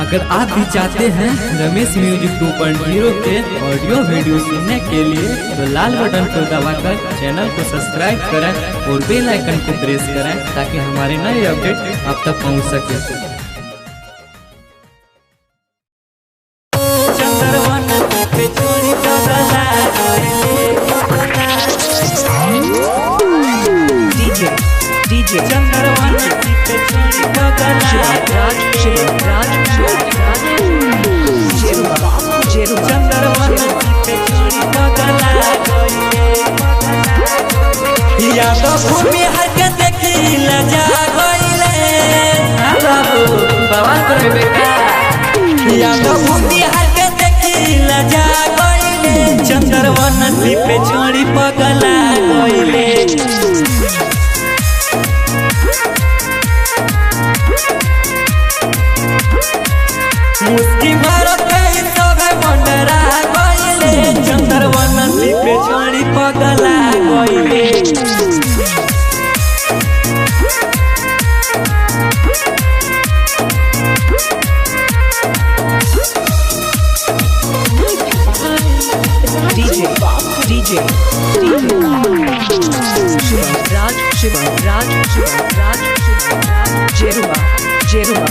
अगर आप भी चाहते हैं रमेश म्यूजिक 2.0 के ऑडियो वीडियो सुनने के लिए तो लाल बटन को दबाकर चैनल को सब्सक्राइब करें और बेल आइकन को प्रेस करें ताकि हमारे नए अपडेट आप तक पहुंच सके। DJ चंद्रवन पे छोड़ी बगला शिवराज चंद्रवन पे छोड़ी बगला या तो भूमि हर के देखी लजा गइले बाबू बवाल कर बेटा या तो भूमि हर के देखी लजा गइले चंद्रवन पे छोड़ी बगला गइले। मुस्की मारत है सब मंडरा गइले चंद्रवन पे छोड़ी पगला गइले। DJ शिवराज जेरुआ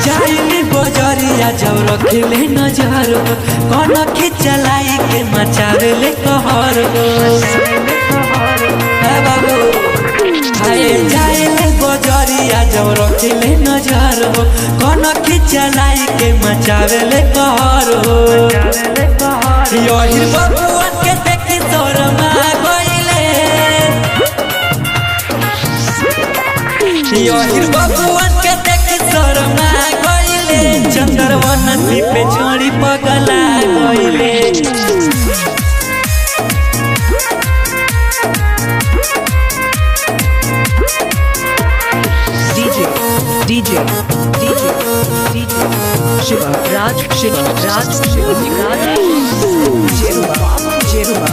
जाइली बजरिया जब रखले नजर कौन खिंचलाई के मचावे ले कहर बाबू जाइली बजरिया जब रखले नजर कौन खिंचलाई के मचावे ले कहर यही बबुआ के देखी शोरमा गइले यही बबुआ के देखी शोरमा गइले चंद्रवन पे छोड़ी पगला गइले। DJ शिवराज जेरुआ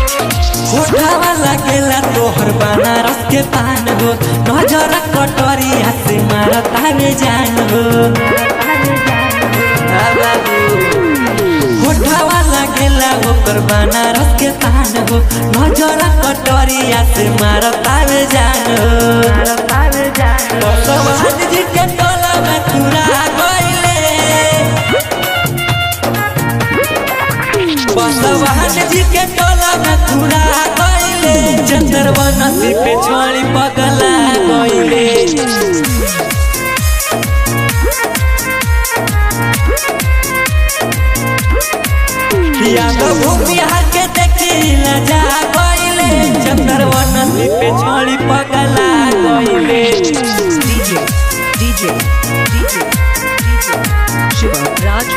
होठावा लगेला तोहर बनारस के पान हो नजर कटोरिया से मारता रे जान हो होठावा लगेला ओकर बनारस के पान हो नजर कटोरिया से मारता रे जान हो बसवान जी के टोला में तुरा गइले बसवान जी के टोला में तुरा गइले चंद्रवन पे छोड़ी पगला गइले। या तो भूमि हर के देखी लजा गइले चंद्रवन पे छोड़ी पगला गइले। DJ शिवराज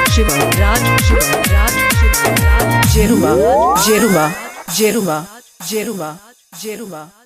जेरुआ